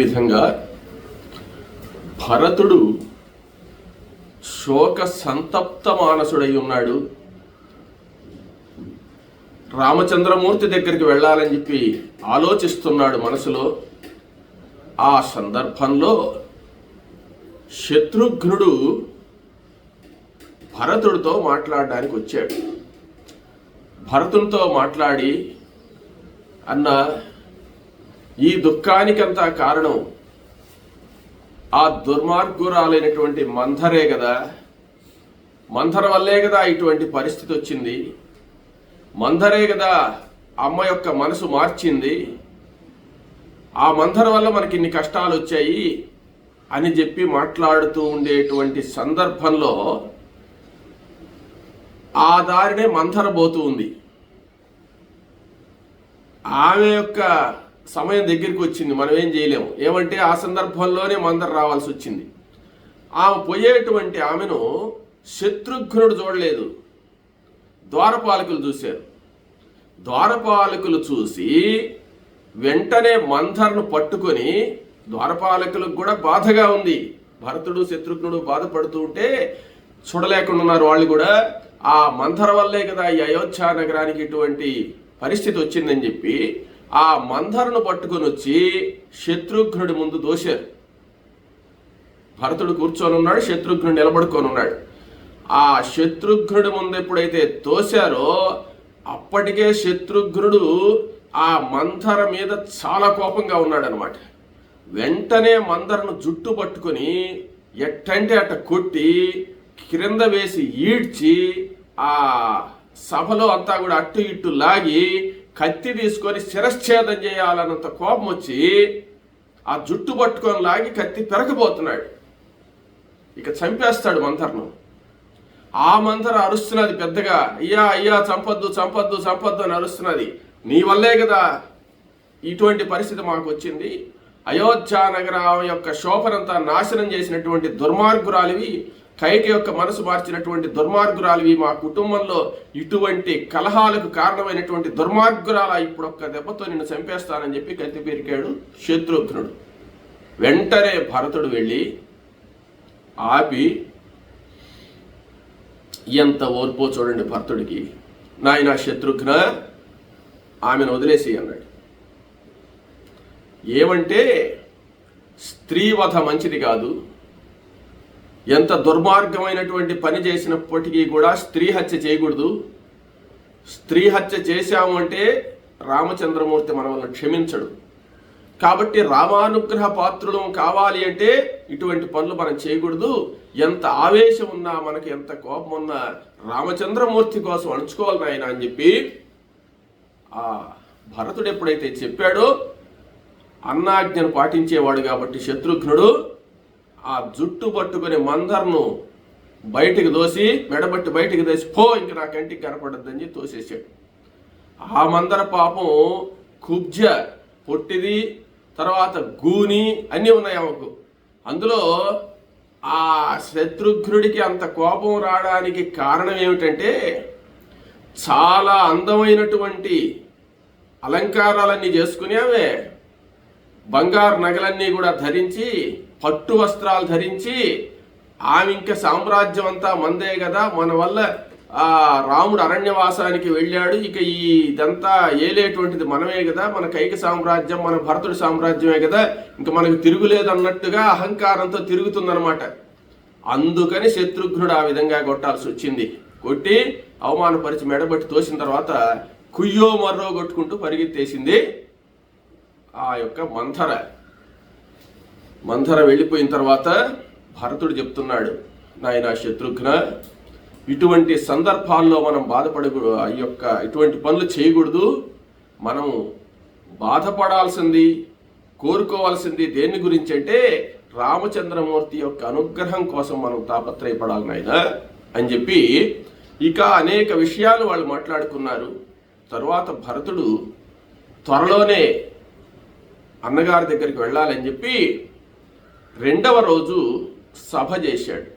విధంగా భరతుడు శోక సంతప్త మానసుడై ఉన్నాడు. రామచంద్రమూర్తి దగ్గరికి వెళ్ళాలని చెప్పి ఆలోచిస్తున్నాడు మనసులో. ఆ సందర్భంలో శత్రుఘ్నుడు భరతుడితో మాట్లాడడానికి వచ్చాడు. భరతునితో మాట్లాడి, అన్న, ఈ దుఃఖానికంతా కారణం ఆ దుర్మార్గురాలైనటువంటి మంథరే కదా. మంథర వల్లే కదా ఇటువంటి పరిస్థితి వచ్చింది. మంథరే కదా అమ్మ యొక్క మనసు మార్చింది. ఆ మంథర వల్ల మనకి ఇన్ని కష్టాలు వచ్చాయి అని చెప్పి మాట్లాడుతూ ఉండేటువంటి సందర్భంలో ఆ దారినే మంథర పోతూ ఉంది. ఆమె యొక్క సమయం దగ్గరికి వచ్చింది. మనం ఏం చేయలేము. ఏమంటే ఆ సందర్భంలోనే మందర రావాల్సి వచ్చింది. ఆమె పోయేటువంటి ఆమెను శత్రుఘ్నుడు చూడలేదు, ద్వారపాలకులు చూశారు. ద్వారపాలకులు చూసి వెంటనే మంథరను పట్టుకొని, ద్వారపాలకులకు కూడా బాధగా ఉంది. భరతుడు శత్రుఘ్నుడు బాధపడుతూ ఉంటే చూడలేకుండా ఉన్నారు వాళ్ళు కూడా. ఆ మంథర వల్లే కదా ఈ అయోధ్య నగరానికి ఇటువంటి పరిస్థితి వచ్చిందని చెప్పి ఆ మంథరను పట్టుకొని వచ్చి శత్రుఘ్నుడి ముందు దోశారు. భరతుడు కూర్చొని ఉన్నాడు, శత్రుఘ్నుడు నిలబడుకొని ఉన్నాడు. ఆ శత్రుఘ్నుడి ముందు ఎప్పుడైతే తోశారో అప్పటికే శత్రుఘ్నుడు ఆ మంథర మీద చాలా కోపంగా ఉన్నాడు అనమాట. వెంటనే మంథరను జుట్టు పట్టుకొని ఎట్టంటే అట్ట కొట్టి క్రింద వేసి ఈడ్చి ఆ సభలో అంతా కూడా అట్టు ఇట్టు లాగి కత్తి తీసుకొని శిరశ్ఛేదం చేయాలన్నంత కోపం వచ్చి ఆ జుట్టు పట్టుకొని లాగి కత్తి పెరగబోతున్నాడు. ఇక చంపేస్తాడు మంథరను. ఆ మంథర అరుస్తున్నది పెద్దగా, అయ్యా అయ్యా చంపొద్దు చంపొద్దు చంపొద్దు అని అరుస్తున్నది. నీ వల్లే కదా ఇటువంటి పరిస్థితి మాకు వచ్చింది. అయోధ్య నగరం యొక్క శోభనంతా నాశనం చేసినటువంటి దుర్మార్గురాలివి, కైక యొక్క మనసు మార్చినటువంటి దుర్మార్గురాలివి, మా కుటుంబంలో ఇటువంటి కలహాలకు కారణమైనటువంటి దుర్మార్గురాల, ఇప్పుడు ఒక్క దెబ్బతో నిన్ను చంపేస్తానని చెప్పి కత్తి పెరికాడు శత్రుఘ్నుడు. వెంటనే భరతుడు వెళ్ళి ఆపి, ఎంత ఓర్పో చూడండి భరతుడికి, నాయన శత్రుఘ్న, ఆమెను వదిలేసి అన్నాడు. ఏమంటే స్త్రీవధ మంచిది కాదు. ఎంత దుర్మార్గమైనటువంటి పని చేసినప్పటికీ కూడా స్త్రీ హత్య చేయకూడదు. స్త్రీ హత్య చేశాము అంటే రామచంద్రమూర్తి మన వల్ల క్షమించడు. కాబట్టి రామానుగ్రహ పాత్రులం కావాలి అంటే ఇటువంటి పనులు మనం చేయకూడదు. ఎంత ఆవేశం ఉన్నా, మనకి ఎంత కోపం ఉన్నా రామచంద్రమూర్తి కోసం అణుచుకోవాలి నాయన అని చెప్పి ఆ భరతుడు ఎప్పుడైతే చెప్పాడో, అన్నాజ్ఞను పాటించేవాడు కాబట్టి శత్రుఘ్నుడు ఆ జుట్టు పట్టుకుని మంథరను బయటికి దోసి, మెడబట్టి బయటికి దోసి, పో ఇంక నా కంటికి కనపడద్దని తోసేసాడు. ఆ మందర పాపం కుబ్జ, పొట్టిది, తర్వాత గూని అన్నీ ఉన్నాయి ఆమెకు. అందులో ఆ శత్రుఘ్నుడికి అంత కోపం రావడానికి కారణం ఏమిటంటే, చాలా అందమైనటువంటి అలంకారాలన్నీ చేసుకుని ఆమె బంగారు నగలన్నీ కూడా ధరించి, పట్టు వస్త్రాలు ధరించి, ఆమె ఇంకా సామ్రాజ్యం అంతా మందే కదా, మన వల్ల ఆ రాముడు అరణ్యవాసానికి వెళ్ళాడు, ఇక ఇదంతా ఏలేటువంటిది మనమే కదా, మన కైక సామ్రాజ్యం మన భరతుడి సామ్రాజ్యమే కదా, ఇంకా మనకు తిరుగులేదు అన్నట్టుగా అహంకారంతో తిరుగుతుందనమాట. అందుకని శత్రుఘ్నుడు ఆ విధంగా కొట్టాల్సి వచ్చింది. కొట్టి అవమానపరిచి మెడబట్టి తోసిన తర్వాత కుయ్యో మర్రో కొట్టుకుంటూ పరిగెత్తేసింది ఆ యొక్క మంథర వెళ్ళిపోయిన తర్వాత భరతుడు చెప్తున్నాడు, నాయన శత్రుఘ్న, ఇటువంటి సందర్భాల్లో మనం బాధపడకూడదు, ఇటువంటి పనులు చేయకూడదు. మనం బాధపడాల్సింది, కోరుకోవాల్సింది దేని గురించి అంటే రామచంద్రమూర్తి యొక్క అనుగ్రహం కోసం మనం తాపత్రయపడాలి నాయన అని చెప్పి ఇక అనేక విషయాలు వాళ్ళు మాట్లాడుకున్నారు. తరువాత భరతుడు త్వరలోనే అన్నగారి దగ్గరికి వెళ్ళాలని చెప్పి రెండవ రోజు సభ చేశాడు.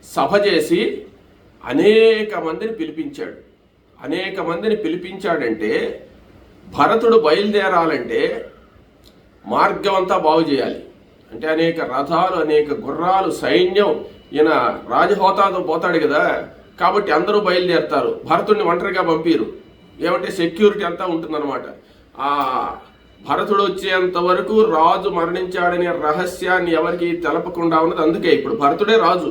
సభ చేసి అనేక మందిని పిలిపించాడు. అనేక మందిని పిలిపించాడంటే భరతుడు బయలుదేరాలంటే మార్గం అంతా బాగు చేయాలి. అంటే అనేక రథాలు, అనేక గుర్రాలు, సైన్యం, ఈయన రాజహోతాతో పోతాడు కదా, కాబట్టి అందరూ బయలుదేరుతారు. భరతుడిని ఒంటరిగా పంపిరు. ఏమంటే సెక్యూరిటీ అంతా ఉంటుందన్నమాట. ఆ భరతుడు వచ్చేంత వరకు రాజు మరణించాడనే రహస్యాన్ని ఎవరికి తెలపకుండా ఉన్నది. అందుకే ఇప్పుడు భరతుడే రాజు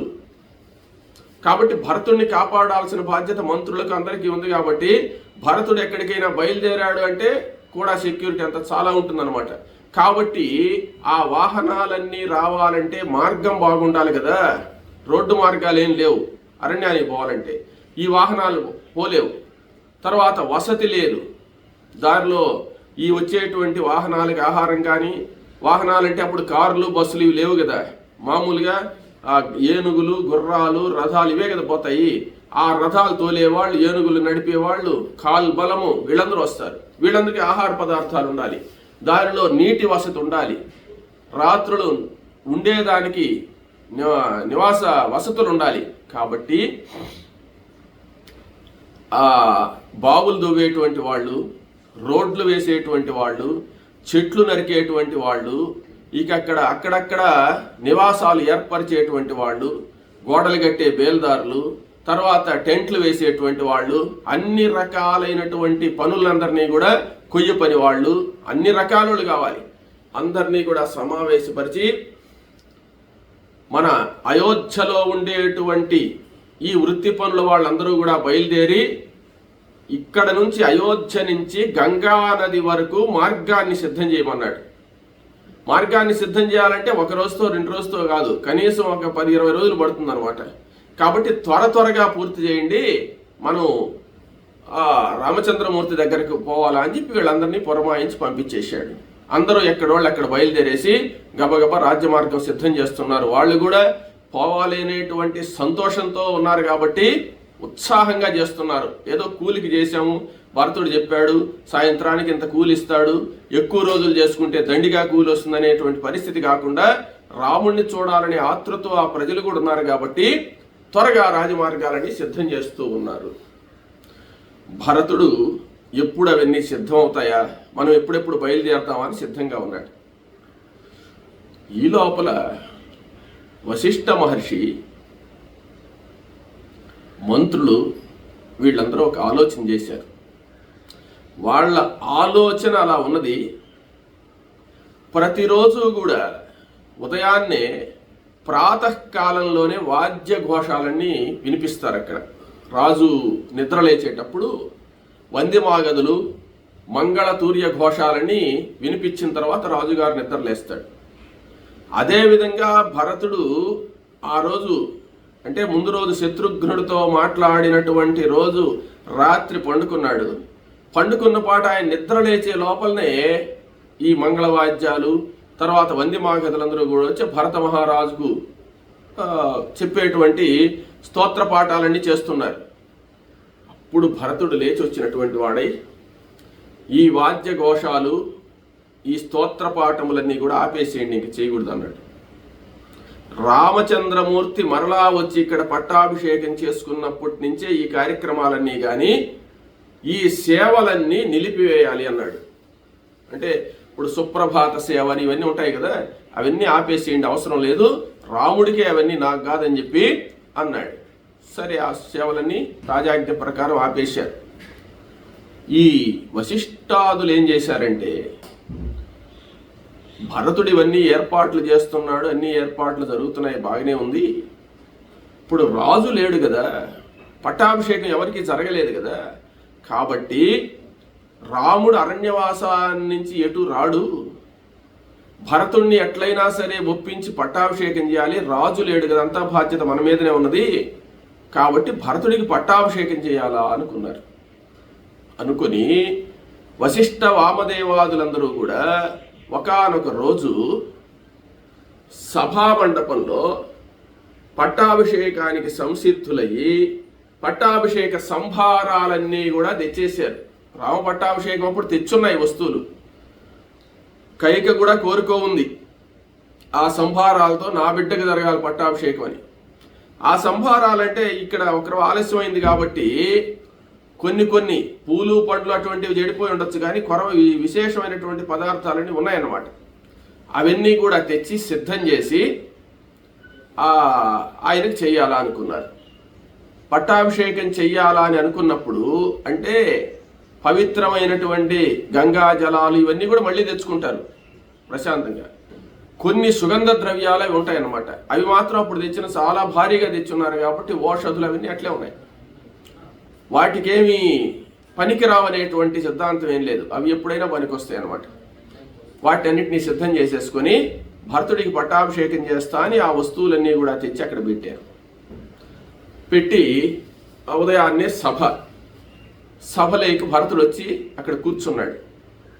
కాబట్టి భరతుడిని కాపాడాల్సిన బాధ్యత మంత్రులకు అందరికీ ఉంది. కాబట్టి భరతుడు ఎక్కడికైనా బయలుదేరాడు అంటే కూడా సెక్యూరిటీ అంతా చాలా ఉంటుందన్నమాట. కాబట్టి ఆ వాహనాలన్నీ రావాలంటే మార్గం బాగుండాలి కదా. రోడ్డు మార్గాలు ఏం లేవు అరణ్యానికి పోవాలంటే, ఈ వాహనాలు పోలేవు. తర్వాత వసతి లేదు దారిలో. ఈ వచ్చేటువంటి వాహనాలకి ఆహారం కానీ, వాహనాలంటే అప్పుడు కార్లు, బస్సులు ఇవి లేవు కదా. మామూలుగా ఏనుగులు, గుర్రాలు, రథాలు ఇవే కదా పోతాయి. ఆ రథాలు తోలేవాళ్ళు, ఏనుగులు నడిపేవాళ్ళు, కాలు బలము, వీళ్ళందరూ వస్తారు. వీళ్ళందరికీ ఆహార పదార్థాలు ఉండాలి, దారిలో నీటి వసతి ఉండాలి, రాత్రులు ఉండేదానికి నివాస వసతులు ఉండాలి. కాబట్టి ఆ బావులు దువ్వేటువంటి వాళ్ళు, రోడ్లు వేసేటువంటి వాళ్ళు, చెట్లు నరికేటువంటి వాళ్ళు, ఇక అక్కడక్కడ నివాసాలు ఏర్పరిచేటువంటి వాళ్ళు, గోడలు కట్టే బేల్దారులు, తర్వాత టెంట్లు వేసేటువంటి వాళ్ళు, అన్ని రకాలైనటువంటి పనులందరినీ కూడా, కొయ్య పని వాళ్ళు, అన్ని రకాలు కావాలి. అందరినీ కూడా సమావేశపరిచి మన అయోధ్యలో ఉండేటువంటి ఈ వృత్తి పనుల వాళ్ళందరూ కూడా బయలుదేరి ఇక్కడ నుంచి అయోధ్య నుంచి గంగా నది వరకు మార్గాన్ని సిద్ధం చేయమన్నాడు. మార్గాన్ని సిద్ధం చేయాలంటే ఒక రోజుతో 2 రోజుతో కాదు, కనీసం ఒక 10-20 రోజులు పడుతుంది అనమాట. కాబట్టి త్వరగా పూర్తి చేయండి, మనం రామచంద్రమూర్తి దగ్గరకు పోవాలా అని చెప్పి వీళ్ళందరినీ పురమాయించి పంపించేశాడు. అందరూ ఎక్కడోళ్ళు అక్కడ బయలుదేరేసి గబగబా రాజ్యమార్గం సిద్ధం చేస్తున్నారు. వాళ్ళు కూడా పోవాలి అనేటువంటి సంతోషంతో ఉన్నారు కాబట్టి ఉత్సాహంగా చేస్తున్నారు. ఏదో కూలికి చేశాము, భరతుడు చెప్పాడు సాయంత్రానికి ఇంత కూలి ఇస్తాడు, ఎక్కువ రోజులు చేసుకుంటే దండిగా కూలి వస్తుంది అనేటువంటి పరిస్థితి కాకుండా రాముణ్ణి చూడాలనే ఆతృతో ఆ ప్రజలు కూడా ఉన్నారు కాబట్టి త్వరగా రాజమార్గాలని సిద్ధం చేస్తూ ఉన్నారు. భరతుడు ఎప్పుడు అవన్నీ సిద్ధం అవుతాయా, మనం ఎప్పుడెప్పుడు బయలుదేరుతామని సిద్ధంగా ఉన్నాడు. ఈ లోపల వశిష్ఠ మహర్షి, మంత్రులు వీళ్ళందరూ ఒక ఆలోచన చేశారు. వాళ్ళ ఆలోచన అలా ఉన్నది. ప్రతిరోజు కూడా ఉదయాన్నే ప్రాతకాలంలోనే వాద్య ఘోషాలన్నీ వినిపిస్తారు. అక్కడ రాజు నిద్రలేచేటప్పుడు వందిమాగదులు, మంగళతూర్య ఘోషాలని వినిపించిన తర్వాత రాజుగారు నిద్రలేస్తాడు. అదేవిధంగా భరతుడు ఆ రోజు అంటే ముందు రోజు శత్రుఘ్నుడితో మాట్లాడినటువంటి రోజు రాత్రి పండుకున్నాడు. పండుకున్న పాట ఆయన నిద్ర లేచే లోపలనే ఈ మంగళవాద్యాలు, తర్వాత వందిమాగదులందరూ కూడా వచ్చి భరత మహారాజుకు చెప్పేటువంటి స్తోత్ర పాఠాలన్నీ చేస్తున్నారు. అప్పుడు భరతుడు లేచి వచ్చినటువంటి వాడై ఈ వాద్య ఘోషాలు, ఈ స్తోత్ర పాఠములన్నీ కూడా ఆపేసేయండి, ఇంక చేయకూడదు అన్నాడు. రామచంద్రమూర్తి మరలా వచ్చి ఇక్కడ పట్టాభిషేకం చేసుకున్నప్పటి నుంచే ఈ కార్యక్రమాలన్నీ కానీ ఈ సేవలన్నీ నిలిపివేయాలి అన్నాడు. అంటే ఇప్పుడు సుప్రభాత సేవని ఇవన్నీ ఉంటాయి కదా, అవన్నీ ఆపేసేయండి, అవసరం లేదు, రాముడికే అవన్నీ నాకు కాదని చెప్పి అన్నాడు. సరే, ఆ సేవలన్నీ రాజాజ్ఞ ప్రకారం ఆపేశారు. ఈ వశిష్ఠాదులు ఏం చేశారంటే, భరతుడు ఇవన్నీ ఏర్పాట్లు చేస్తున్నాడు, అన్ని ఏర్పాట్లు జరుగుతున్నాయి, బాగానే ఉంది. ఇప్పుడు రాజు లేడు కదా, పట్టాభిషేకం ఎవరికి జరగలేదు కదా, కాబట్టి రాముడు అరణ్యవాసాన్ని నుంచి ఎటు రాడు, భరతుణ్ణి ఎట్లయినా సరే ఒప్పించి పట్టాభిషేకం చేయాలి, రాజు లేడు కదా, అంతా బాధ్యత మన మీదనే ఉన్నది, కాబట్టి భరతుడికి పట్టాభిషేకం చేయాలా అనుకున్నారు. అనుకుని వశిష్ఠ వామదేవాదులందరూ కూడా ఒకానొక రోజు సభామండపంలో పట్టాభిషేకానికి సంసిద్ధులయ్యి పట్టాభిషేక సంభారాలన్నీ కూడా తెచ్చేశారు. రామ పట్టాభిషేకం అప్పుడు తెచ్చున్నాయి వస్తువులు. కైక కూడా కోరుకో ఉంది ఆ సంభారాలతో నా బిడ్డకు జరగాలి పట్టాభిషేకం అని. ఆ సంభారాలంటే ఇక్కడ ఒకరు ఆలస్యమైంది కాబట్టి కొన్ని పూలు పండ్లు అటువంటివి చెడిపోయి ఉండొచ్చు, కానీ విశేషమైనటువంటి పదార్థాలన్నీ ఉన్నాయన్నమాట. అవన్నీ కూడా తెచ్చి సిద్ధం చేసి ఆయనకు చెయ్యాలా అనుకున్నారు. పట్టాభిషేకం చెయ్యాలా అని అనుకున్నప్పుడు అంటే పవిత్రమైనటువంటి గంగా జలాలు ఇవన్నీ కూడా మళ్ళీ తెచ్చుకుంటారు ప్రశాంతంగా. కొన్ని సుగంధ ద్రవ్యాలు అవి ఉంటాయన్నమాట. అవి మాత్రం అప్పుడు తెచ్చిన చాలా భారీగా తెచ్చున్నారు కాబట్టి ఓషధులు అవన్నీ అట్లే ఉన్నాయి. వాటికేమి పనికి రావనేటువంటి సిద్ధాంతం ఏం లేదు. అవి ఎప్పుడైనా పనికొస్తాయి అన్నమాట. వాటన్నిటినీ సిద్ధం చేసేసుకొని భరతుడికి పట్టాభిషేకం చేస్తా అని ఆ వస్తువులన్నీ కూడా తెచ్చి అక్కడ పెట్టారు. పెట్టి ఉదయాన్నే సభలోకి భరతుడు వచ్చి అక్కడ కూర్చున్నాడు.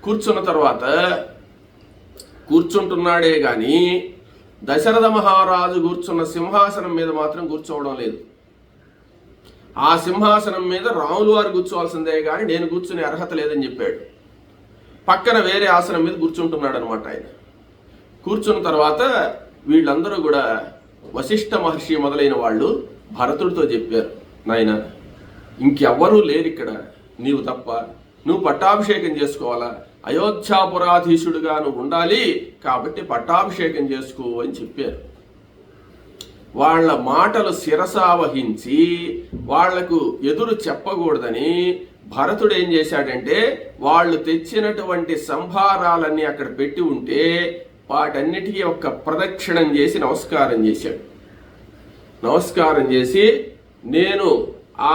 కూర్చున్న తర్వాత కూర్చుంటున్నాడే కానీ దశరథ మహారాజు కూర్చున్న సింహాసనం మీద మాత్రం కూర్చోవడం లేదు. ఆ సింహాసనం మీద రాములు వారు కూర్చోవాల్సిందే కానీ నేను కూర్చునే అర్హత లేదని చెప్పాడు. పక్కన వేరే ఆసనం మీద కూర్చుంటున్నాడు అనమాట ఆయన. కూర్చున్న తర్వాత వీళ్ళందరూ కూడా వశిష్ఠ మహర్షి మొదలైన వాళ్ళు భరతుడితో చెప్పారు, నాయన ఇంకెవ్వరూ లేరు ఇక్కడ, నీవు తప్ప, నువ్వు పట్టాభిషేకం చేసుకోవాలా, అయోధ్యాపురాధీశుడుగా నువ్వు ఉండాలి, కాబట్టి పట్టాభిషేకం చేసుకో అని చెప్పారు. వాళ్ళ మాటలు శిరసావహించి వాళ్లకు ఎదురు చెప్పకూడదని భరతుడు ఏం చేశాడంటే వాళ్ళు తెచ్చినటువంటి సంభారాలన్నీ అక్కడ పెట్టి ఉంటే వాటన్నిటికీ ఒక ప్రదక్షిణం చేసి నమస్కారం చేశాడు. నమస్కారం చేసి నేను ఆ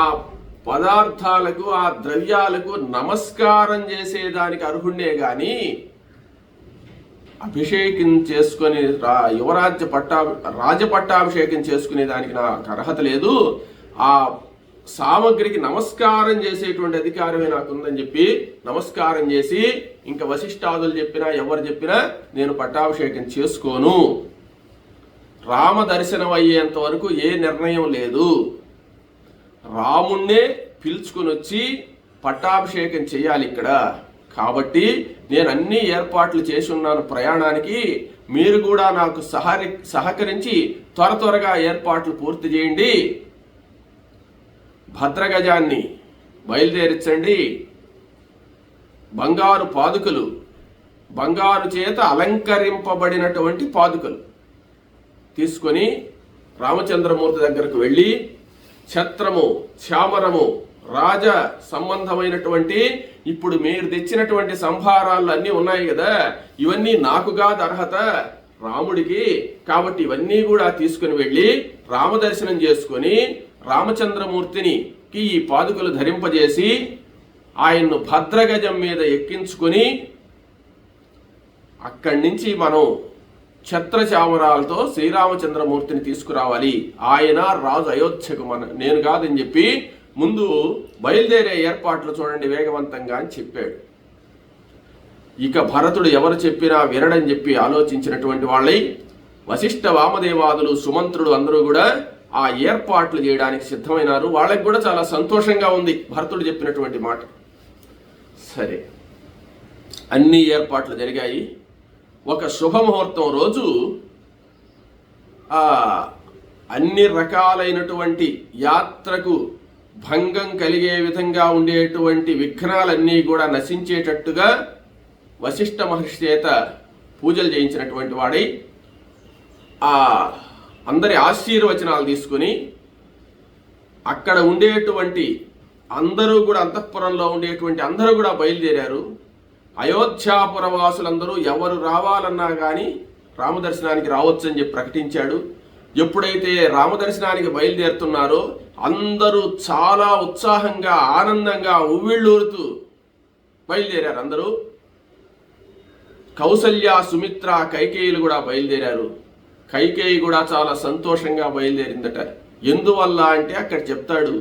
పదార్థాలకు ఆ ద్రవ్యాలకు నమస్కారం చేసేదానికి అర్హుణ్ణే గాని అభిషేకం చేసుకుని రాజపట్టాభిషేకం చేసుకునే దానికి నాకు అర్హత లేదు, ఆ సామగ్రికి నమస్కారం చేసేటువంటి అధికారమే నాకుందని చెప్పి నమస్కారం చేసి ఇంకా వశిష్ఠాదులు చెప్పినా ఎవరు చెప్పినా నేను పట్టాభిషేకం చేసుకోను, రామ దర్శనం అయ్యేంత వరకు ఏ నిర్ణయం లేదు, రాముణ్ణే పిలుచుకుని వచ్చి పట్టాభిషేకం చేయాలి ఇక్కడ, కాబట్టి నేను అన్ని ఏర్పాట్లు చేసి ఉన్నాను ప్రయాణానికి, మీరు కూడా నాకు సహకరించి త్వరగా ఏర్పాట్లు పూర్తి చేయండి, భద్రగజాన్ని బయలుదేరించండి, బంగారు పాదుకలు, బంగారు చేత అలంకరింపబడినటువంటి పాదుకలు తీసుకొని రామచంద్రమూర్తి దగ్గరకు వెళ్ళి ఛత్రము, చామరము, రాజ సంబంధమైనటువంటి ఇప్పుడు మీరు తెచ్చినటువంటి సంభారాలు అన్నీ ఉన్నాయి కదా, ఇవన్నీ నాకు కాదు అర్హత, రాముడికి, కాబట్టి ఇవన్నీ కూడా తీసుకుని వెళ్ళి రామదర్శనం చేసుకొని రామచంద్రమూర్తికి ఈ పాదుకలు ధరింపజేసి ఆయన్ను భద్రగజం మీద ఎక్కించుకొని అక్కడి నుంచి మనం ఛత్రచామరాలతో శ్రీరామచంద్రమూర్తిని తీసుకురావాలి, ఆయన రాజు అయోధ్యకు నేను కాదని చెప్పి ముందు బయలుదేరే ఏర్పాట్లు చూడండి వేగవంతంగా అని చెప్పాడు. ఇక భరతుడు ఎవరు చెప్పినా వినడని చెప్పి ఆలోచించినటువంటి వాళ్ళై వశిష్ఠ వామదేవాదులు సుమంత్రుడు అందరూ కూడా ఆ ఏర్పాట్లు చేయడానికి సిద్ధమైనారు. వాళ్ళకి కూడా చాలా సంతోషంగా ఉంది భరతుడు చెప్పినటువంటి మాట. సరే, అన్ని ఏర్పాట్లు జరిగాయి. ఒక శుభముహూర్తం రోజు అన్ని రకాలైనటువంటి యాత్రకు భంగం కలిగే విధంగా ఉండేటువంటి విఘ్నాలన్నీ కూడా నశించేటట్టుగా వశిష్ఠ మహర్షి చేత పూజలు చేయించినటువంటి వాడై అందరి ఆశీర్వచనాలు తీసుకుని అక్కడ ఉండేటువంటి అందరూ కూడా అంతఃపురంలో ఉండేటువంటి అందరూ కూడా బయలుదేరారు. అయోధ్యాపుర వాసులందరూ ఎవరు రావాలన్నా కానీ రామదర్శనానికి రావచ్చని చెప్పి ప్రకటించాడు. ఎప్పుడైతే రామదర్శనానికి బయలుదేరుతున్నారో అందరూ చాలా ఉత్సాహంగా ఆనందంగా ఉవ్విళ్ళూరుతూ బయలుదేరారు. అందరూ కౌసల్య, సుమిత్ర, కైకేయులు కూడా బయలుదేరారు. కైకేయి కూడా చాలా సంతోషంగా బయలుదేరిందట. ఎందువల్ల అంటే అక్కడ చెప్తాడు,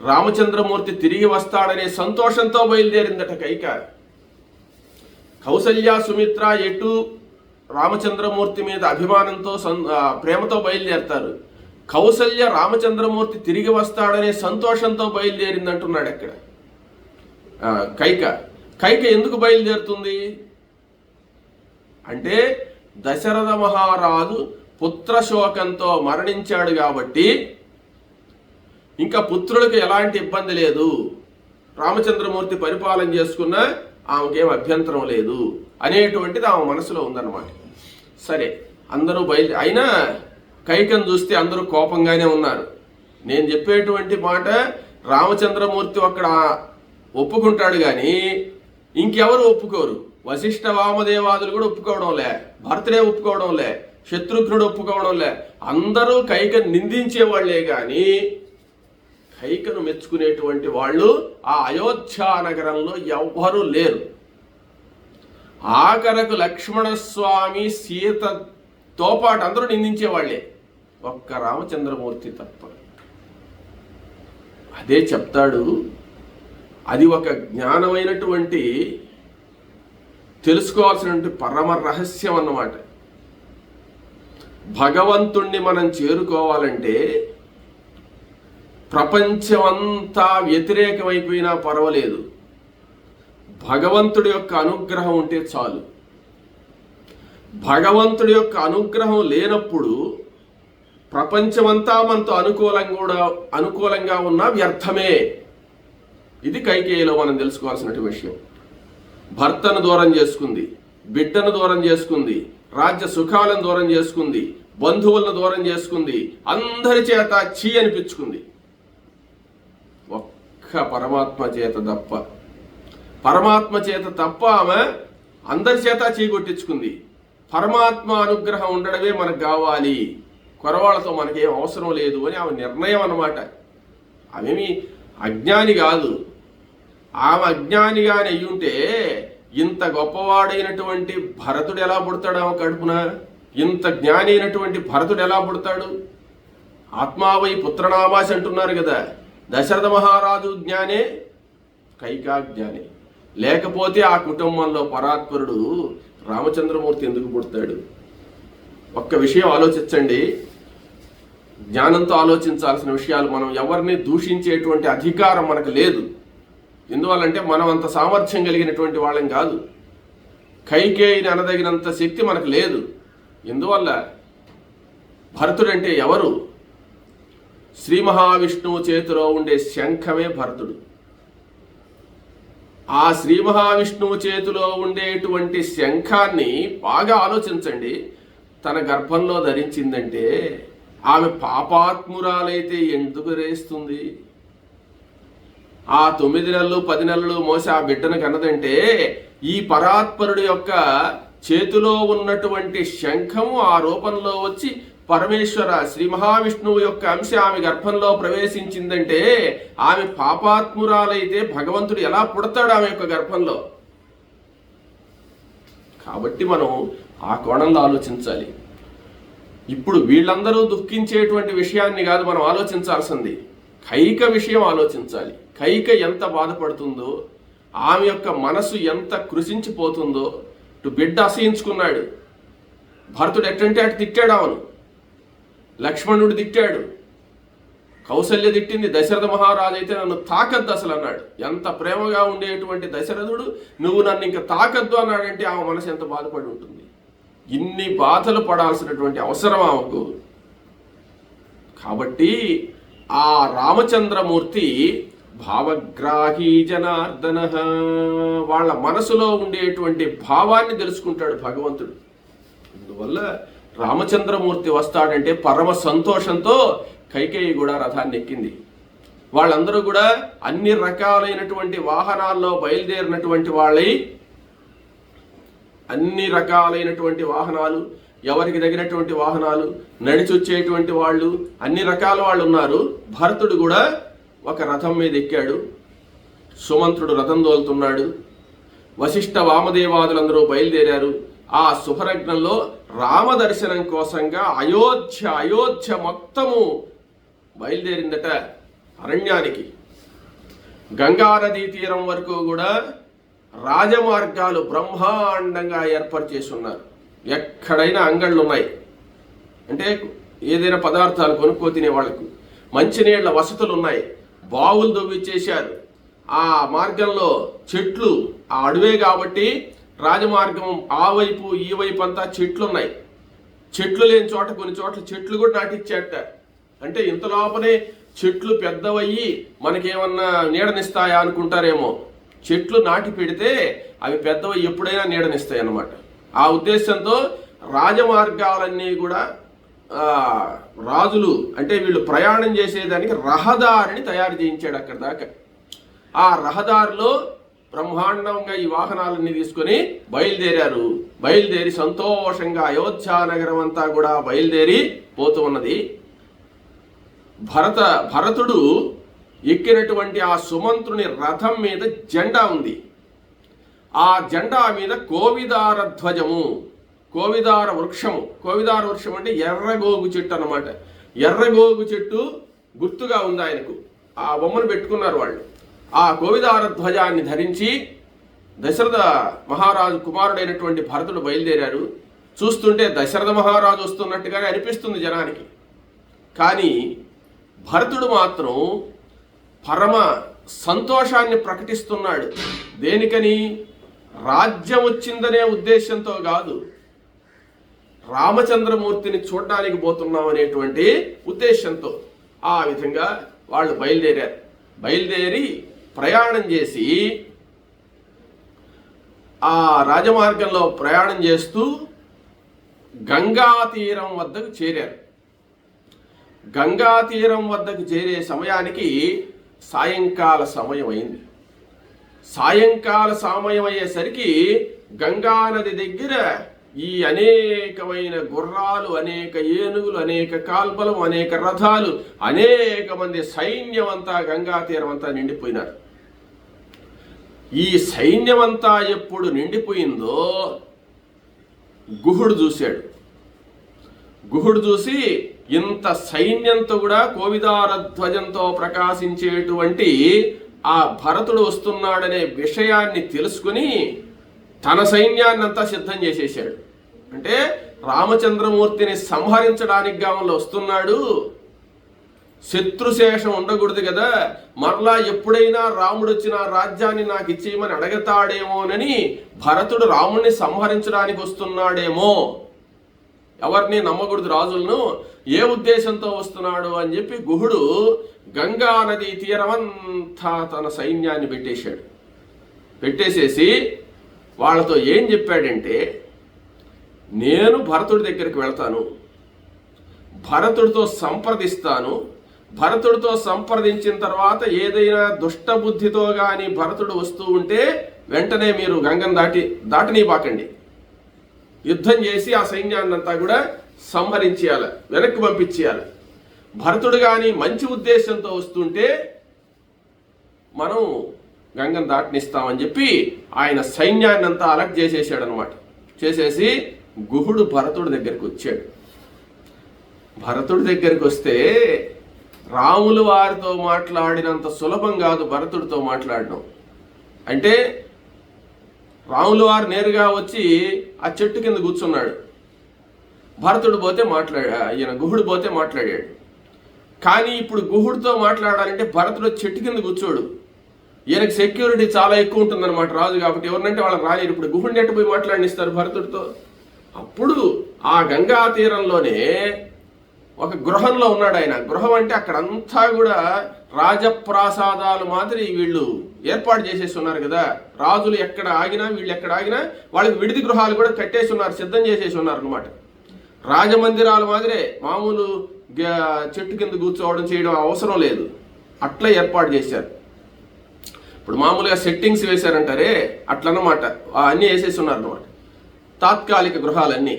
రామచంద్రమూర్తి తిరిగి వస్తాడనే సంతోషంతో బయలుదేరిందట కైక. కౌసల్య, సుమిత్ర ఎటు రామచంద్రమూర్తి మీద అభిమానంతో ప్రేమతో బయలుదేరతారు. కౌసల్య రామచంద్రమూర్తి తిరిగి వస్తాడనే సంతోషంతో బయలుదేరిందంటున్నాడు అక్కడ కైక. కైక ఎందుకు బయలుదేరుతుంది అంటే దశరథ మహారాజు పుత్రశోకంతో మరణించాడు కాబట్టి ఇంకా పుత్రులకు ఎలాంటి ఇబ్బంది లేదు, రామచంద్రమూర్తి పరిపాలన చేసుకున్న ఆమెకేం అభ్యంతరం లేదు అనేటువంటిది ఆమె మనసులో ఉందన్నమాట. సరే అందరూ అయినా కైకను చూస్తే అందరూ కోపంగానే ఉన్నారు. నేను చెప్పేటువంటి మాట రామచంద్రమూర్తి అక్కడ ఒప్పుకుంటాడు కానీ ఇంకెవరు ఒప్పుకోరు. వశిష్ఠ వామదేవాదులు కూడా ఒప్పుకోవడంలే, భరతుడే ఒప్పుకోవడంలే, శత్రుఘ్నుడు ఒప్పుకోవడంలే. అందరూ కైకను నిందించేవాళ్లే కానీ కైకను మెచ్చుకునేటువంటి వాళ్ళు ఆ అయోధ్య నగరంలో ఎవ్వరూ లేరు. ఆఖరకు లక్ష్మణస్వామి సీతతో పాటు అందరూ నిందించేవాళ్లే, ఒక్క రామచంద్రమూర్తి తప్ప. అదే చెప్తాడు, అది ఒక జ్ఞానమైనటువంటి తెలుసుకోవాల్సినటువంటి పరమ రహస్యం అన్నమాట. భగవంతుణ్ణి మనం చేరుకోవాలంటే ప్రపంచమంతా వ్యతిరేకమైపోయినా పర్వాలేదు, భగవంతుడి యొక్క అనుగ్రహం ఉంటే చాలు. భగవంతుడి యొక్క అనుగ్రహం లేనప్పుడు ప్రపంచమంతా మనతో అనుకూలంగా ఉన్న వ్యర్థమే. ఇది కైకేయిలో మనం తెలుసుకోవాల్సిన విషయం. భర్తను దూరం చేసుకుంది, బిడ్డను దూరం చేసుకుంది, రాజ్య సుఖాలను దూరం చేసుకుంది, బంధువులను దూరం చేసుకుంది, అందరి చేత చీ అనిపించుకుంది. ఒక్క పరమాత్మ చేత తప్ప ఆమె అందరి చేత చీ కొట్టించుకుంది. పరమాత్మ అనుగ్రహం ఉండడమే మనకు కావాలి, కొరవాళ్లతో మనకేం అవసరం లేదు అని ఆమె నిర్ణయం అన్నమాట. ఆమెమి అజ్ఞాని కాదు. ఆమె అజ్ఞానిగానే అయ్యుంటే ఇంత గొప్పవాడైనటువంటి భరతుడు ఎలా పుడతాడు ఆమె కడుపున? ఇంత జ్ఞాని అయినటువంటి భరతుడు ఎలా పుడతాడు? ఆత్మావై పుత్రనామాసి అంటున్నారు కదా. దశరథ మహారాజు జ్ఞానే, కైకా జ్ఞానే. లేకపోతే ఆ కుటుంబంలో పరాత్పరుడు రామచంద్రమూర్తి ఎందుకు పుడతాడు? ఒక్క విషయం ఆలోచించండి. జ్ఞానంతో ఆలోచించాల్సిన విషయాలు. మనం ఎవరిని దూషించేటువంటి అధికారం మనకు లేదు. ఎందువల్లంటే మనం అంత సామర్థ్యం కలిగినటువంటి వాళ్ళం కాదు. కైకేయిని అనదగినంత శక్తి మనకు లేదు. ఎందువల్ల? భరతుడంటే ఎవరు? శ్రీ మహావిష్ణువు చేతిలో ఉండే శంఖమే భరతుడు. ఆ శ్రీ మహావిష్ణువు చేతిలో ఉండేటువంటి శంఖాన్ని బాగా ఆలోచించండి. తన గర్భంలో ధరించిందంటే ఆమె పాపాత్మురాలైతే ఎందుకు రేస్తుంది? ఆ 9 నెలలు 10 నెలలు మోసి ఆ బిడ్డను కన్నదంటే ఈ పరాత్పరుడు యొక్క చేతిలో ఉన్నటువంటి శంఖము ఆ రూపంలో వచ్చి పరమేశ్వర శ్రీ మహావిష్ణువు యొక్క అంశ ఆమె గర్భంలో ప్రవేశించిందంటే ఆమె పాపాత్మురాలైతే భగవంతుడు ఎలా పుడతాడు ఆమె యొక్క గర్భంలో? కాబట్టి మనం ఆ కోణంలో ఆలోచించాలి. ఇప్పుడు వీళ్ళందరూ దుఃఖించేటువంటి విషయాన్ని కాదు మనం ఆలోచించాల్సింది, కైక విషయం ఆలోచించాలి. కైక ఎంత బాధపడుతుందో, ఆమె యొక్క మనసు ఎంత కృషించిపోతుందో. బిడ్డ అసహించుకున్నాడు భరతుడు, ఎట్టంటే అటు తిట్టాడు ఆమెను. లక్ష్మణుడు తిట్టాడు, కౌసల్య తిట్టింది, దశరథ మహారాజు అయితే నన్ను తాకద్దు అసలు అన్నాడు. ఎంత ప్రేమగా ఉండేటువంటి దశరథుడు నువ్వు నన్ను ఇంకా తాకద్దు అన్నాడంటే ఆమె మనసు ఎంత బాధపడి ఉంటుంది. ఇన్ని బాధలు పడాల్సినటువంటి అవసరం ఆమెకు. కాబట్టి ఆ రామచంద్రమూర్తి భావగ్రాహీ జనార్దన, వాళ్ళ మనసులో ఉండేటువంటి భావాన్ని తెలుసుకుంటాడు భగవంతుడు. అందువల్ల రామచంద్రమూర్తి వస్తాడంటే పరమ సంతోషంతో కైకేయి కూడా రథాన్ని ఎక్కింది. వాళ్ళందరూ కూడా అన్ని రకాలైనటువంటి వాహనాల్లో బయలుదేరినటువంటి వాళ్ళై, అన్ని రకాలైనటువంటి వాహనాలు, ఎవరికి తగినటువంటి వాహనాలు, నడిచొచ్చేటువంటి వాళ్ళు, అన్ని రకాల వాళ్ళు ఉన్నారు. భరతుడు కూడా ఒక రథం మీద ఎక్కాడు. సుమంత్రుడు రథం తోలుతున్నాడు. వశిష్ఠ వామదేవాదులందరూ బయలుదేరారు. ఆ శుభరగ్నంలో రామదర్శనం కోసంగా అయోధ్య మొత్తము బయలుదేరిందట అరణ్యానికి. గంగానదీ తీరం వరకు కూడా రాజమార్గాలు బ్రహ్మాండంగా ఏర్పాటు చేసి ఉన్నారు. ఎక్కడైనా అంగళ్ళు ఉన్నాయి, అంటే ఏదైనా పదార్థాలు కొనుక్కో తినే వాళ్ళకు. మంచినీళ్ల వసతులు ఉన్నాయి, బావులు దొవ్విచ్చేశారు. ఆ మార్గంలో చెట్లు, ఆ అడవే కాబట్టి రాజమార్గం ఆ వైపు ఈ వైపు అంతా చెట్లు ఉన్నాయి. చెట్లు లేని చోట కొన్ని చోట్ల చెట్లు కూడా నాటిచ్చాట. అంటే ఇంత లోపలే చెట్లు పెద్దవయ్యి మనకేమన్నా నీడనిస్తాయా అనుకుంటారేమో. చెట్లు నాటి పెడితే అవి పెద్దవయ్యి ఎప్పుడైనా నీడనిస్తాయి అన్నమాట. ఆ ఉద్దేశంతో రాజమార్గాలన్నీ కూడా రాజులు అంటే వీళ్ళు ప్రయాణం చేసేదానికి రహదారిని తయారు చేయించాడు అక్కడ దాకా. ఆ రహదారిలో బ్రహ్మాండంగా ఈ వాహనాలన్నీ తీసుకొని బయలుదేరారు. బయలుదేరి సంతోషంగా అయోధ్య నగరం అంతా కూడా బయలుదేరి పోతూ ఉన్నది. భరతుడు ఎక్కినటువంటి ఆ సుమంత్రుని రథం మీద జెండా ఉంది. ఆ జెండా మీద కోవిదార ధ్వజము, కోవిదార వృక్షము. కోవిదార వృక్షం అంటే ఎర్రగోగు చెట్టు అన్నమాట. ఎర్రగోగు చెట్టు గుర్తుగా ఉంది ఆయనకు. ఆ బొమ్మను పెట్టుకున్నారు వాళ్ళు. ఆ కోవిదార ధ్వజాన్ని ధరించి దశరథ మహారాజు కుమారుడైనటువంటి భరతుడు బయలుదేరారు. చూస్తుంటే దశరథ మహారాజు వస్తున్నట్టుగానే అనిపిస్తుంది జనానికి. కానీ భరతుడు మాత్రం పరమ సంతోషాన్ని ప్రకటిస్తున్నాడు. దేనికని? రాజ్యం వచ్చిందనే ఉద్దేశంతో కాదు, రామచంద్రమూర్తిని చూడడానికి పోతున్నాం అనేటువంటి ఉద్దేశంతో ఆ విధంగా వాళ్ళు బయలుదేరారు. బయలుదేరి ప్రయాణం చేసి ఆ రాజమార్గంలో ప్రయాణం చేస్తూ గంగా తీరం వద్దకు చేరారు. గంగా తీరం వద్దకు చేరే సమయానికి సాయంకాల సమయం అయింది. సాయంకాల సమయం అయ్యేసరికి గంగా నది దగ్గర ఈ అనేకమైన గుర్రాలు, అనేక ఏనుగులు, అనేక కాల్బలం, అనేక రథాలు, అనేక మంది సైన్యం అంతా గంగా తీరం అంతా నిండిపోయినారు. ఈ సైన్యం అంతా ఎప్పుడు నిండిపోయిందో గుహుడు చూశాడు. గుహుడు చూసి ఇంత సైన్యంతో కూడా కోవిదార ధ్వజంతో ప్రకాశించేటువంటి ఆ భరతుడు వస్తున్నాడనే విషయాన్ని తెలుసుకుని తన సైన్యాన్నంతా సిద్ధం చేసేసాడు. అంటే రామచంద్రమూర్తిని సంహరించడానికి గామంలో వస్తున్నాడు, శత్రుశేషం ఉండకూడదు కదా, మరలా ఎప్పుడైనా రాముడు వచ్చిన రాజ్యాన్ని నాకు ఇచ్చేయమని అడగతాడేమోనని భరతుడు రాముడిని సంహరించడానికి వస్తున్నాడేమో, ఎవరిని నమ్మకూడదు రాజులను, ఏ ఉద్దేశంతో వస్తున్నాడు అని చెప్పి గుహుడు గంగా నది తీరమంతా తన సైన్యాన్ని పెట్టేశాడు. పెట్టేసేసి వాళ్ళతో ఏం చెప్పాడంటే, నేను భరతుడి దగ్గరికి వెళ్తాను, భరతుడితో సంప్రదిస్తాను, భరతుడితో సంప్రదించిన తర్వాత ఏదైనా దుష్టబుద్ధితో కానీ భరతుడు వస్తూ ఉంటే వెంటనే మీరు గంగను దాటనీపాకండి, యుద్ధం చేసి ఆ సైన్యాన్నంతా కూడా సంహరించేయాలి, వెనక్కి పంపించేయాలి. భరతుడు కానీ మంచి ఉద్దేశంతో వస్తుంటే మనం గంగను దాటనిస్తామని చెప్పి ఆయన సైన్యాన్ని అంతా అలర్ట్ చేసేసాడు అనమాట. చేసేసి గుహుడు భరతుడి దగ్గరికి వచ్చాడు. భరతుడి దగ్గరికి వస్తే రాములు వారితో మాట్లాడినంత సులభం కాదు భరతుడితో మాట్లాడడం. అంటే రాములు వారు నేరుగా వచ్చి ఆ చెట్టు కింద కూర్చున్నాడు, భరతుడు పోతే గుహుడు పోతే మాట్లాడాడు. కానీ ఇప్పుడు గుహుడితో మాట్లాడాలంటే భరతుడు చెట్టు కింద కూర్చోడు, ఈయనకి సెక్యూరిటీ చాలా ఎక్కువ ఉంటుందన్నమాట రాజు కాబట్టి, ఎవరినంటే వాళ్ళకి రాలేరు. ఇప్పుడు గుహుడిని ఎట్టు పోయి మాట్లాడిస్తారు భరతుడితో? అప్పుడు ఆ గంగా తీరంలోనే ఒక గృహంలో ఉన్నాడు ఆయన. గృహం అంటే అక్కడంతా కూడా రాజప్రాసాదాలు మాదిరి వీళ్ళు ఏర్పాటు చేసేసి ఉన్నారు కదా. రాజులు ఎక్కడ ఆగినా వీళ్ళు ఎక్కడ ఆగినా వాళ్ళకి విడిది గృహాలు కూడా కట్టేసి ఉన్నారు, సిద్ధం చేసేసి ఉన్నారు అనమాట. రాజమందిరాల మాదిరే, మామూలు చెట్టు కింద కూర్చోవడం చేయడం అవసరం లేదు, అట్లా ఏర్పాటు చేశారు. ఇప్పుడు మామూలుగా సెట్టింగ్స్ వేశారంటారే అట్లన్నమాట, అన్నీ వేసేసి ఉన్నారు అనమాట, తాత్కాలిక గృహాలన్నీ.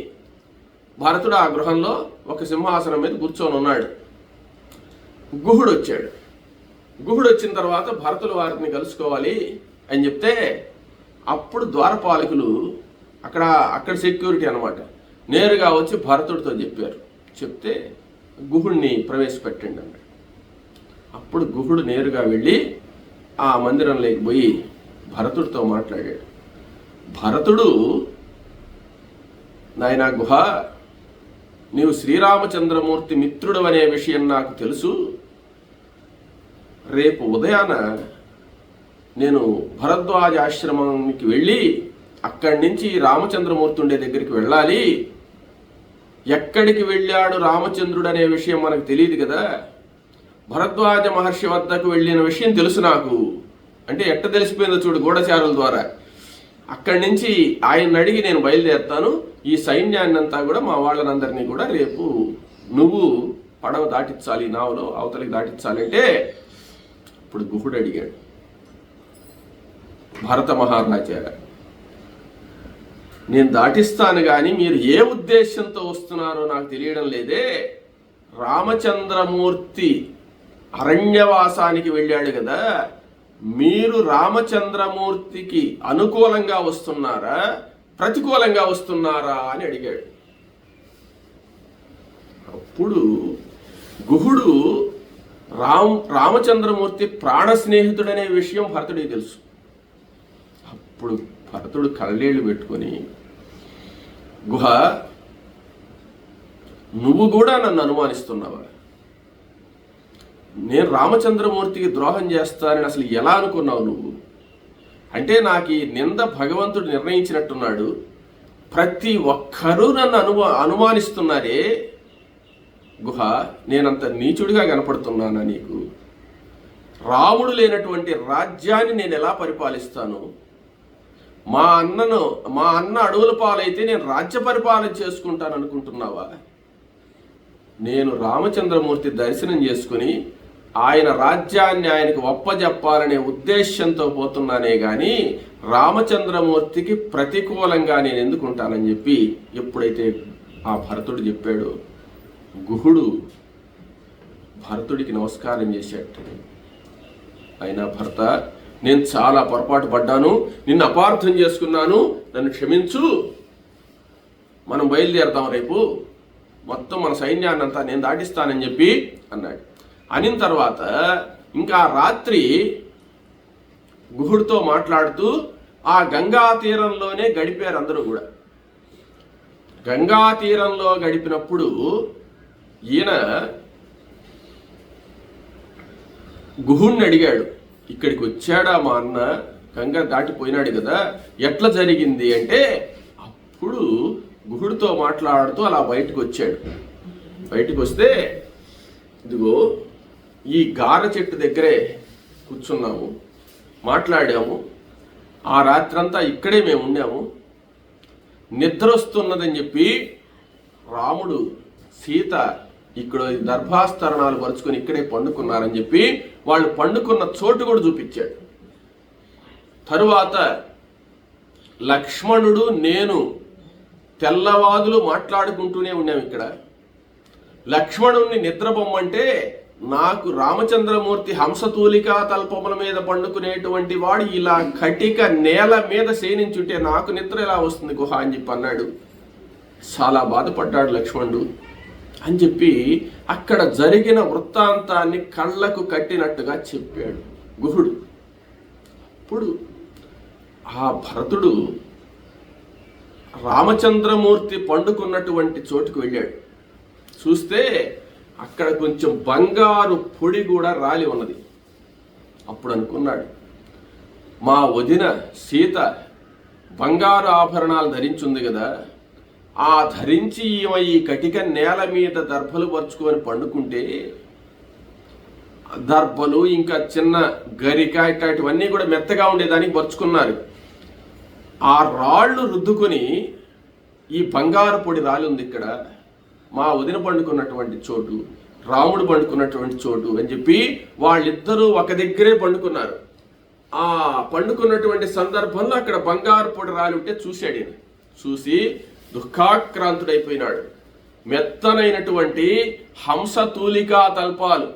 భరతుడు ఆ గృహంలో ఒక సింహాసనం మీద కూర్చొని ఉన్నాడు. గుహుడు వచ్చాడు. గుహుడు వచ్చిన తర్వాత భరతుడు వారిని కలుసుకోవాలి అని చెప్తే అప్పుడు ద్వారపాలకులు అక్కడ సెక్యూరిటీ అనమాట నేరుగా వచ్చి భరతుడితో చెప్పారు. చెప్తే గుహుడిని ప్రవేశపెట్టండి అన్నాడు. అప్పుడు గుహుడు నేరుగా వెళ్ళి ఆ మందిరంలోకి పోయి భరతుడితో మాట్లాడాడు. భరతుడు, నాయనా గుహ, నీవు శ్రీరామచంద్రమూర్తి మిత్రుడు అనే విషయం నాకు తెలుసు. రేపు ఉదయాన నేను భరద్వాజ ఆశ్రమానికి వెళ్ళి అక్కడి నుంచి రామచంద్రమూర్తి ఉండే దగ్గరికి వెళ్ళాలి. ఎక్కడికి వెళ్ళాడు రామచంద్రుడు అనే విషయం మనకు తెలియదు కదా. భరద్వాజ మహర్షి వద్దకు వెళ్ళిన విషయం తెలుసు నాకు. అంటే ఎట్ట తెలిసిపోయిందో చూడు, గూఢచారుల ద్వారా. అక్కడి నుంచి ఆయన అడిగి నేను బయలుదేరుతాను, ఈ సైన్యాన్ని అంతా కూడా మా వాళ్ళనందరినీ కూడా రేపు నువ్వు పడవ దాటించాలి, నావలో అవతలికి దాటించాలి అంటే ఇప్పుడు గుహుడు అడిగాడు, భరత మహారాజా నేను దాటిస్తాను కానీ మీరు ఏ ఉద్దేశంతో వస్తున్నారో నాకు తెలియడం లేదే. రామచంద్రమూర్తి అరణ్యవాసానికి వెళ్ళాడు కదా, మీరు రామచంద్రమూర్తికి అనుకూలంగా వస్తున్నారా ప్రతికూలంగా వస్తున్నారా అని అడిగాడు. అప్పుడు గుహుడు రామచంద్రమూర్తి ప్రాణ స్నేహితుడనే విషయం భరతుడికి తెలుసు. అప్పుడు భరతుడు కళ్ళేళ్ళు పెట్టుకొని, గుహ నువ్వు కూడా నన్ను అనుమానిస్తున్నావా? నేను రామచంద్రమూర్తికి ద్రోహం చేస్తానని అసలు ఎలా అనుకున్నావు నువ్వు? అంటే నాకు ఈ నింద భగవంతుడు నిర్ణయించినట్టున్నాడు. ప్రతి ఒక్కరూ నన్ను అనుమానిస్తున్నారే. గుహ నేనంత నీచుడిగా కనపడుతున్నానా నీకు? రాముడు లేనటువంటి రాజ్యాన్ని నేను ఎలా పరిపాలిస్తాను? మా అన్న అడవుల పాలైతే నేను రాజ్య పరిపాలన చేసుకుంటాను అనుకుంటున్నావా? నేను రామచంద్రమూర్తి దర్శనం చేసుకుని ఆయన రాజ్యాన్ని ఆయనకు ఒప్పజెప్పాలనే ఉద్దేశంతో పోతున్నానే కానీ రామచంద్రమూర్తికి ప్రతికూలంగా నేను ఎందుకుంటానని చెప్పి ఎప్పుడైతే ఆ భరతుడు చెప్పాడో గుహుడు భరతుడికి నమస్కారం చేశాడు. అయినా భరత, నేను చాలా పొరపాటు పడ్డాను, నిన్ను అపార్థం చేసుకున్నాను, నన్ను క్షమించు, మనం బయలుదేరతాం రేపు, మొత్తం మన సైన్యాన్ని అంతా నేను దాటిస్తానని చెప్పి అన్నాడు. అనిన తర్వాత ఇంకా రాత్రి గుహుడితో మాట్లాడుతూ ఆ గంగా తీరంలోనే గడిపారు అందరూ కూడా. గంగా తీరంలో గడిపినప్పుడు ఈయన గుహుడిని అడిగాడు, ఇక్కడికి వచ్చాడా మా అన్న, గంగ దాటిపోయినాడు కదా, ఎట్లా జరిగింది అంటే అప్పుడు గుహుడితో మాట్లాడుతూ అలా బయటకు వచ్చాడు. బయటకు వస్తే ఇదిగో ఈ గార చెట్టు దగ్గరే కూర్చున్నాము, మాట్లాడాము, ఆ రాత్రంతా ఇక్కడే మేము ఉన్నాము, నిద్ర వస్తున్నదని చెప్పి రాముడు సీత ఇక్కడ దర్భాస్తరణాలు పరుచుకొని ఇక్కడే పండుకున్నారని చెప్పి వాళ్ళు పండుకున్న చోటు కూడా చూపించాడు. తరువాత లక్ష్మణుడు నేను తెల్లవాదులు మాట్లాడుకుంటూనే ఉన్నాం ఇక్కడ. లక్ష్మణుణ్ణి నిద్రబొమ్మంటే నాకు రామచంద్రమూర్తి హంసతూలికా తల్పముల మీద పండుకునేటువంటి వాడు ఇలా కటిక నేల మీద శయనించుంటే నాకు నిద్ర ఎలా వస్తుంది గుహ అని చెప్పి అన్నాడు. చాలా బాధపడ్డాడు లక్ష్మణుడు అని చెప్పి అక్కడ జరిగిన వృత్తాంతాన్ని కళ్ళకు కట్టినట్టుగా చెప్పాడు గుహుడు. అప్పుడు ఆ భరతుడు రామచంద్రమూర్తి పండుకున్నటువంటి చోటుకు వెళ్ళాడు. చూస్తే అక్కడ కొంచెం బంగారు పొడి కూడా రాలి ఉన్నది. అప్పుడు అనుకున్నాడు, మా వదిన సీత బంగారు ఆభరణాలు ధరించుంది కదా, ఆ ధరించి ఈ కటిక నేల మీద దర్భలు పరుచుకొని పండుకుంటే దర్భలు ఇంకా చిన్న గరిక ఇట్లాంటివన్నీ కూడా మెత్తగా ఉండేదానికి పరుచుకున్నారు. ఆ రాళ్ళు రుద్దుకొని ఈ బంగారు పొడి రాలి ఉంది ఇక్కడ, మా వదిన పండుకున్నటువంటి చోటు, రాముడు పండుకున్నటువంటి చోటు అని చెప్పి వాళ్ళిద్దరూ ఒక దగ్గరే పండుకున్నారు. ఆ పండుకున్నటువంటి సందర్భంలో అక్కడ బంగారు పొడి రాలి ఉంటే చూశాడు. ఈయన చూసి దుఃఖాక్రాంతుడైపోయినాడు. మెత్తనైనటువంటి హంసతూలికా తల్పాలు,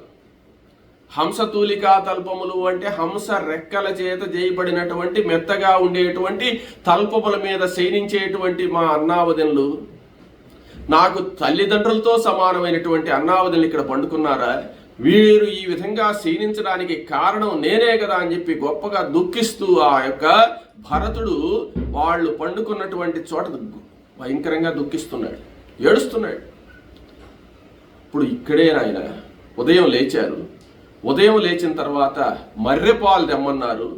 హంసతూలికా తల్పములు అంటే హంస రెక్కల చేత చేయబడినటువంటి మెత్తగా ఉండేటువంటి తల్పముల మీద శయనించేటువంటి మా అన్నావదనులు, నాకు తల్లిదండ్రులతో సమానమైనటువంటి అన్నావదనులు ఇక్కడ పండుకున్నారా, వీరు ఈ విధంగా శయనించడానికి కారణం నేనే కదా అని చెప్పి గొప్పగా దుఃఖిస్తూ ఆ యొక్క భరతుడు వాళ్ళు పండుకున్నటువంటి చోట భయంకరంగా దుఃఖిస్తున్నాడు, ఏడుస్తున్నాడు. ఇప్పుడు ఇక్కడే ఆయన ఉదయం లేచారు. ఉదయం లేచిన తర్వాత మర్రెపాలు తెమ్మన్నారు.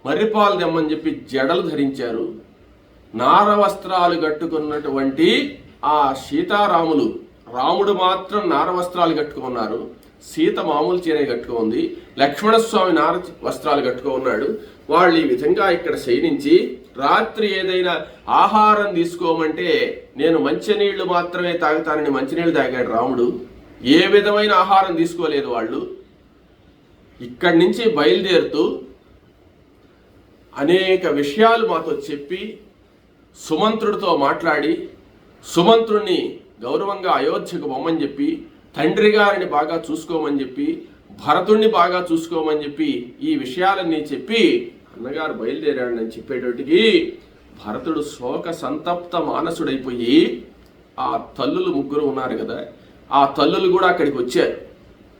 మర్రెపాలు తెమ్మని చెప్పి జడలు ధరించారు. నార వస్త్రాలు కట్టుకున్నటువంటి ఆ సీతారాములు, రాముడు మాత్రం నార వస్త్రాలు కట్టుకున్నారు, సీత మామూలు చీర కట్టుకుంది, లక్ష్మణస్వామి నార వస్త్రాలు కట్టుకున్నాడు. వాళ్ళు ఈ విధంగా ఇక్కడ శయనించి రాత్రి ఏదైనా ఆహారం తీసుకోమంటే నేను మంచినీళ్లు మాత్రమే తాగుతానని మంచినీళ్ళు తాగాడు రాముడు. ఏ విధమైన ఆహారం తీసుకోలేదు వాళ్ళు. ఇక్కడి నుంచి బయలుదేరుతూ అనేక విషయాలు మాతో చెప్పి సుమంత్రుడితో మాట్లాడి సుమంత్రుణ్ణి గౌరవంగా అయోధ్యకు పొమ్మని చెప్పి తండ్రి గారిని బాగా చూసుకోమని చెప్పి భరతుణ్ణి బాగా చూసుకోమని చెప్పి ఈ విషయాలన్నీ చెప్పి అన్నగారు బయలుదేరాడని చెప్పేటోటికి భరతుడు శోక సంతప్త మానసుడైపోయి ఆ తల్లులు ముగ్గురు ఉన్నారు కదా, ఆ తల్లులు కూడా అక్కడికి వచ్చారు.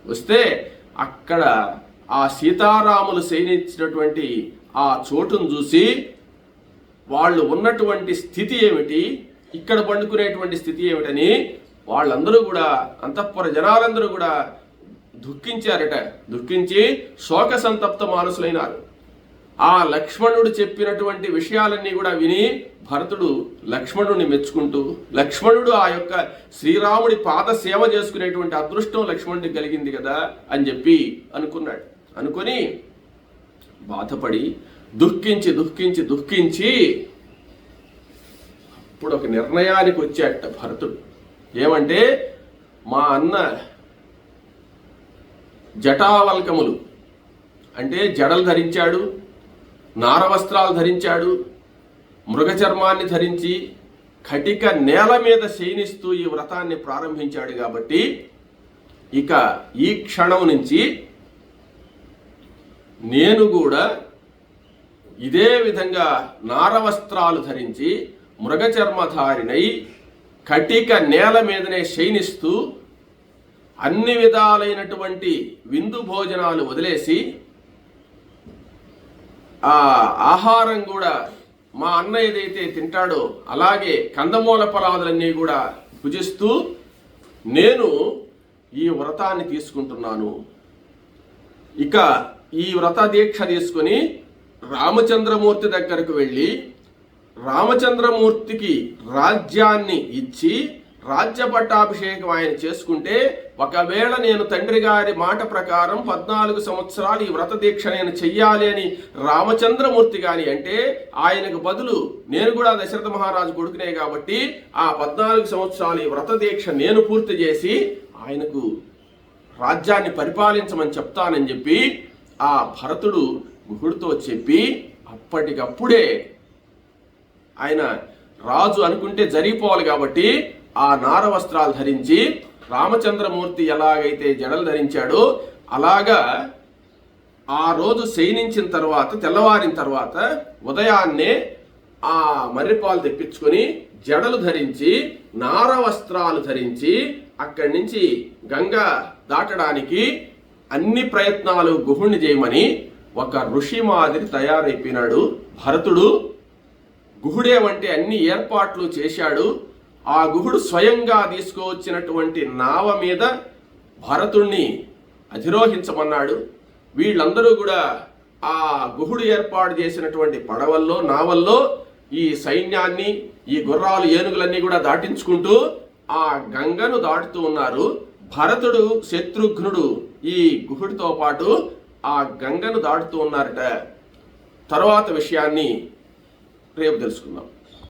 వస్తే అక్కడ ఆ సీతారాములు శయనించినటువంటి ఆ చోటును చూసి వాళ్ళు ఉన్నటువంటి స్థితి ఏమిటి, ఇక్కడ పండుకునేటువంటి స్థితి ఏమిటని వాళ్ళందరూ కూడా అంతఃపుర జనాలందరూ కూడా దుఃఖించారట. దుఃఖించి శోక సంతప్త మానసులైనారు. ఆ లక్ష్మణుడు చెప్పినటువంటి విషయాలన్నీ కూడా విని భరతుడు లక్ష్మణుడిని మెచ్చుకుంటూ, లక్ష్మణుడు ఆ యొక్క శ్రీరాముడి పాద సేవ చేసుకునేటువంటి అదృష్టం లక్ష్మణుడికి కలిగింది కదా అని చెప్పి అనుకున్నాడు. అనుకొని బాధపడి దుఃఖించి దుఃఖించి దుఃఖించి ఇప్పుడు ఒక నిర్ణయానికి వచ్చాట భరతుడు. ఏమంటే మా అన్న జటావల్కములు అంటే జడలు ధరించాడు, నారవస్త్రాలు ధరించాడు, మృగచర్మాన్ని ధరించి కటిక నేల మీద శయనిస్తూ ఈ వ్రతాన్ని ప్రారంభించాడు. కాబట్టి ఇక ఈ క్షణం నుంచి నేను కూడా ఇదే విధంగా నారవస్త్రాలు ధరించి మృగచర్మధారినై కటిక నేల మీదనే శయనిస్తూ అన్ని విధాలైనటువంటి విందు భోజనాలు వదిలేసి ఆ ఆహారం కూడా మా అన్న ఏదైతే తింటాడో అలాగే కందమూల ఫలాదులన్నీ కూడా భుజిస్తూ నేను ఈ వ్రతాన్ని తీసుకుంటున్నాను. ఇక ఈ వ్రత దీక్ష తీసుకుని రామచంద్రమూర్తి దగ్గరకు వెళ్ళి రామచంద్రమూర్తికి రాజ్యాన్ని ఇచ్చి రాజ్య పట్టాభిషేకం ఆయన చేసుకుంటే, ఒకవేళ నేను తండ్రి గారి మాట ప్రకారం 14 సంవత్సరాలు ఈ వ్రత దీక్ష నేను చెయ్యాలి అని రామచంద్రమూర్తి గాని అంటే ఆయనకు బదులు నేను కూడా దశరథ మహారాజు కొడుకునే కాబట్టి ఆ 14 సంవత్సరాలు ఈ వ్రత దీక్ష నేను పూర్తి చేసి ఆయనకు రాజ్యాన్ని పరిపాలించమని చెప్తానని చెప్పి ఆ భరతుడు గుహుడితో చెప్పి అప్పటికప్పుడే ఆయన రాజు అనుకుంటే జరిగిపోవాలి కాబట్టి ఆ నారవస్త్రాలు ధరించి రామచంద్రమూర్తి ఎలాగైతే జడలు ధరించాడో అలాగా ఆ రోజు శయనించిన తర్వాత తెల్లవారిన తర్వాత ఉదయాన్నే ఆ మర్రిపాలు తెప్పించుకొని జడలు ధరించి నారవస్త్రాలు ధరించి అక్కడి నుంచి గంగ దాటడానికి అన్ని ప్రయత్నాలు గుహుణ్ణి చేయమని ఒక ఋషి మాదిరి తయారైపోయినాడు భరతుడు. గుహుడేమంటే అన్ని ఏర్పాట్లు చేశాడు. ఆ గుహుడు స్వయంగా తీసుకువచ్చినటువంటి నావ మీద భరతుణ్ణి అధిరోహించమన్నాడు. వీళ్ళందరూ కూడా ఆ గుహుడు ఏర్పాటు చేసినటువంటి పడవల్లో నావల్లో ఈ సైన్యాన్ని ఈ గుర్రాలు ఏనుగులన్నీ కూడా దాటించుకుంటూ ఆ గంగను దాటుతూ ఉన్నారు. భరతుడు శత్రుఘ్నుడు ఈ గుహుడితో పాటు ఆ గంగను దాటుతూ ఉన్నారట. తర్వాత విషయాన్ని రేపు తెలుసుకుందాం.